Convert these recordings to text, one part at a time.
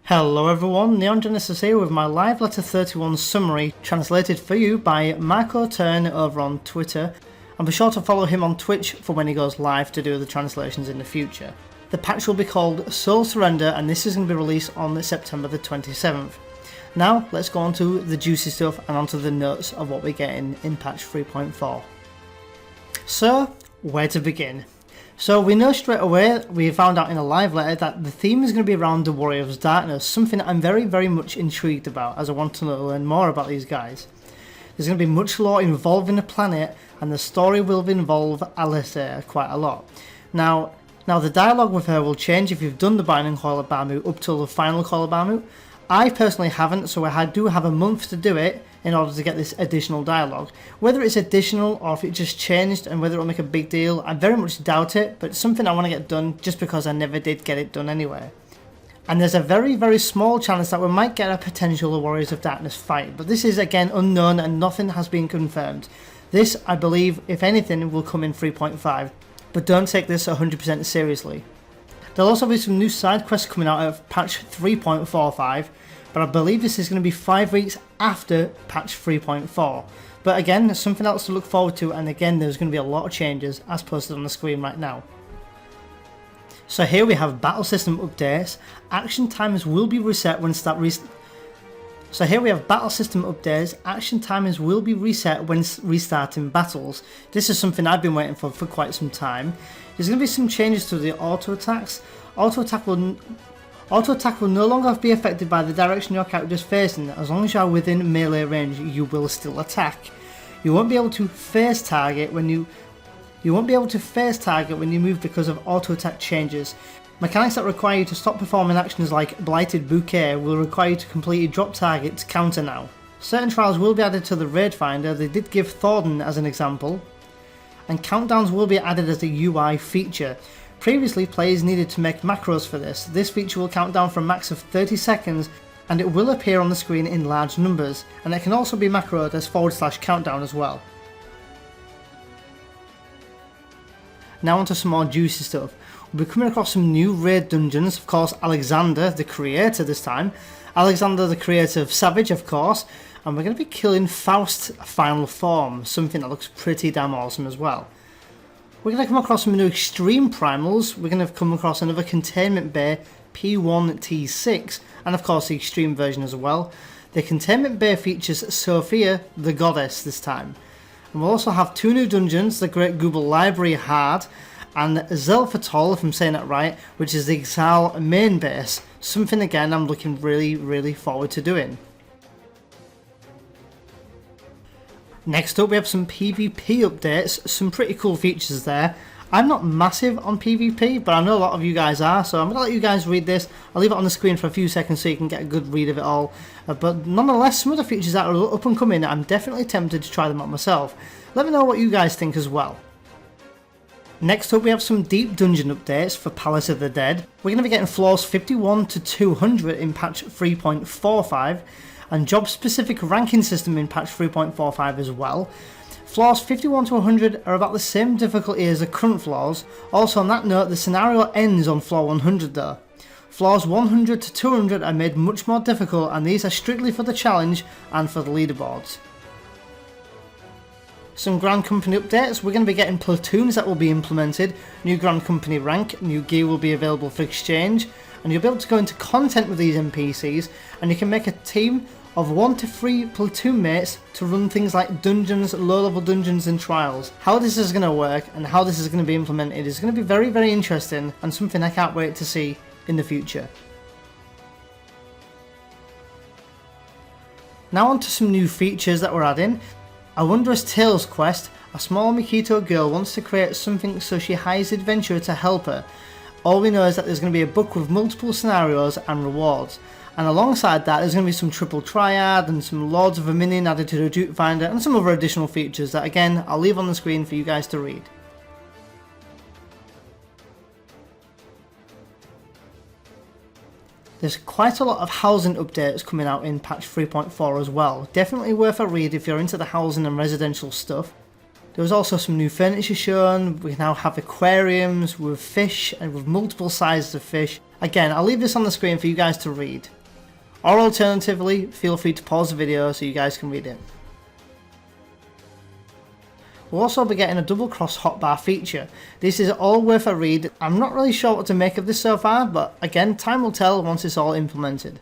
Hello everyone, Neon Genesis here with my Live Letter 31 summary translated for you by Marco Turn over on Twitter, and be sure to follow him on Twitch for when he goes live to do the translations in the future. The patch will be called Soul Surrender, and this is going to be released on September the 27th. Now let's go on to the juicy stuff and onto the notes of what we get in patch 3.4. So, where to begin? So we know straight away, we found out in a live letter, that the theme is going to be around the Warriors of Darkness, something that I'm very much intrigued about as I want to learn more about these guys. There's going to be much lore involving the planet, and the story will involve Alistair quite a lot. Now the dialogue with her will change if you've done the Binding Coil of Bahamut up till the final Coil of Bahamut. I personally haven't, so I do have a month to do it in order to get this additional dialogue. Whether it's additional or if it just changed and whether it'll make a big deal, I very much doubt it, but it's something I want to get done just because I never did get it done anyway. And there's a very small chance that we might get a potential Warriors of Darkness fight, but this is again unknown and nothing has been confirmed. This, I believe, if anything, will come in 3.5, but don't take this 100% seriously. There'll also be some new side quests coming out of patch 3.45, but I believe this is going to be 5 weeks after patch 3.4. But again, there's something else to look forward to, and again there's going to be a lot of changes as posted on the screen right now. So here we have battle system updates. Action timers will be reset when restarting battles. This is something I've been waiting for quite some time. There's going to be some changes to the auto attacks. Auto attack will no longer be affected by the direction your character is facing. As long as you are within melee range, you will still attack. You won't be able to face target when you move because of auto attack changes. Mechanics that require you to stop performing actions like Blighted Bouquet will require you to completely drop target to counter now. Certain trials will be added to the Raid Finder. They did give Thornton as an example. And countdowns will be added as a UI feature. Previously, players needed to make macros for this. This feature will count down for a max of 30 seconds, and it will appear on the screen in large numbers, and it can also be macroed as /countdown as well. Now onto some more juicy stuff. We'll be coming across some new raid dungeons. Of course, Alexander, the creator this time. Alexander, the creator of Savage, of course. And we're going to be killing Faust Final Form, something that looks pretty damn awesome as well. We're going to come across some new extreme primals. We're going to come across another containment bay, P1T6, and of course the extreme version as well. The containment bay features Sophia, the goddess this time. And we'll also have two new dungeons, the Great Google Library Hard, and Zelfatol, if I'm saying that right, which is the Exile main base. Something again I'm looking really forward to doing. Next up we have some PvP updates, some pretty cool features there. I'm not massive on PvP, but I know a lot of you guys are, so I'm going to let you guys read this. I'll leave it on the screen for a few seconds so you can get a good read of it all. But nonetheless, some of the features that are up and coming, I'm definitely tempted to try them out myself. Let me know what you guys think as well. Next up we have some deep dungeon updates for Palace of the Dead. We're going to be getting floors 51 to 200 in patch 3.45. and job specific ranking system in patch 3.45 as well. Floors 51 to 100 are about the same difficulty as the current floors. Also on that note, the scenario ends on floor 100 though. Floors 100 to 200 are made much more difficult, and these are strictly for the challenge and for the leaderboards. Some Grand Company updates. We're going to be getting Platoons that will be implemented, new Grand Company rank, new gear will be available for exchange, and you'll be able to go into content with these NPCs, and you can make a team of 1 to 3 platoon mates to run things like dungeons, low level dungeons and trials. How this is going to work and how this is going to be implemented is going to be very interesting, and something I can't wait to see in the future. Now on to some new features that we're adding. A Wondrous Tales quest. A small Mikito girl wants to create something, so she hires an adventurer to help her. All we know is that there's going to be a book with multiple scenarios and rewards. And alongside that, there's going to be some triple triad and some Lords of Verminion added to the Duke Finder, and some other additional features that again I'll leave on the screen for you guys to read. There's quite a lot of housing updates coming out in patch 3.4 as well. Definitely worth a read if you're into the housing and residential stuff. There was also some new furniture shown. We now have aquariums with fish and with multiple sizes of fish. Again, I'll leave this on the screen for you guys to read. Or alternatively, feel free to pause the video so you guys can read it. We'll also be getting a double cross hotbar feature. This is all worth a read. I'm not really sure what to make of this so far, but again, time will tell once it's all implemented.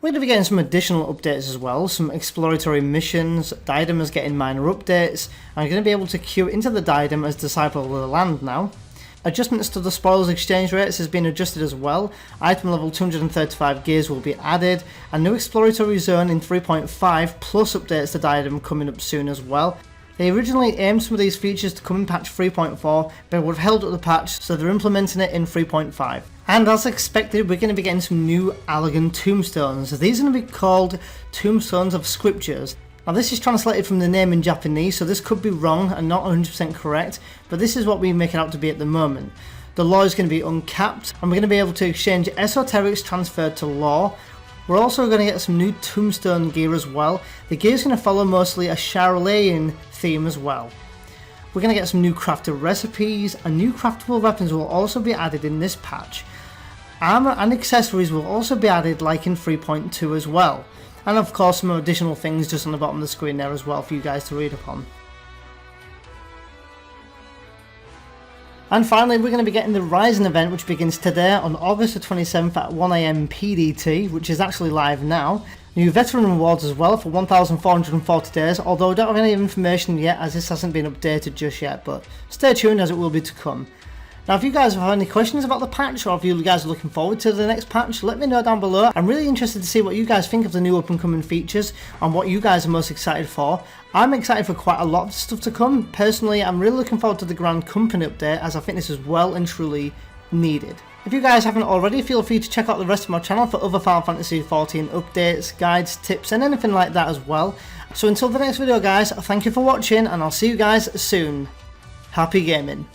We're going to be getting some additional updates as well, some exploratory missions. Diadem is getting minor updates, and you're going to be able to queue into the Diadem as Disciple of the Land now. Adjustments to the spoils exchange rates has been adjusted as well. Item level 235 gears will be added. A new exploratory zone in 3.5 plus updates to Diadem coming up soon as well. They originally aimed some of these features to come in patch 3.4, but would have held up the patch, so they're implementing it in 3.5. And as expected, we're going to be getting some new Allegan Tombstones. These are going to be called Tombstones of Scriptures. Now this is translated from the name in Japanese, so this could be wrong and not 100% correct, but this is what we make it out to be at the moment. The lore is going to be uncapped, and we're going to be able to exchange esoterics transferred to lore. We're also going to get some new tombstone gear as well. The gear is going to follow mostly a Charolayan theme as well. We're going to get some new crafted recipes, and new craftable weapons will also be added in this patch. Armour and accessories will also be added like in 3.2 as well. And of course some additional things just on the bottom of the screen there as well for you guys to read upon. And finally, we're going to be getting the Rising event, which begins today on August the 27th at 1 AM PDT, which is actually live now. New veteran rewards as well for 1,440 days, although I don't have any information yet as this hasn't been updated just yet, but stay tuned as it will be to come. Now if you guys have any questions about the patch, or if you guys are looking forward to the next patch, let me know down below. I'm really interested to see what you guys think of the new up and coming features and what you guys are most excited for. I'm excited for quite a lot of stuff to come. Personally, I'm really looking forward to the Grand Company update, as I think this is well and truly needed. If you guys haven't already, feel free to check out the rest of my channel for other Final Fantasy XIV updates, guides, tips and anything like that as well. So until the next video guys, thank you for watching and I'll see you guys soon. Happy gaming.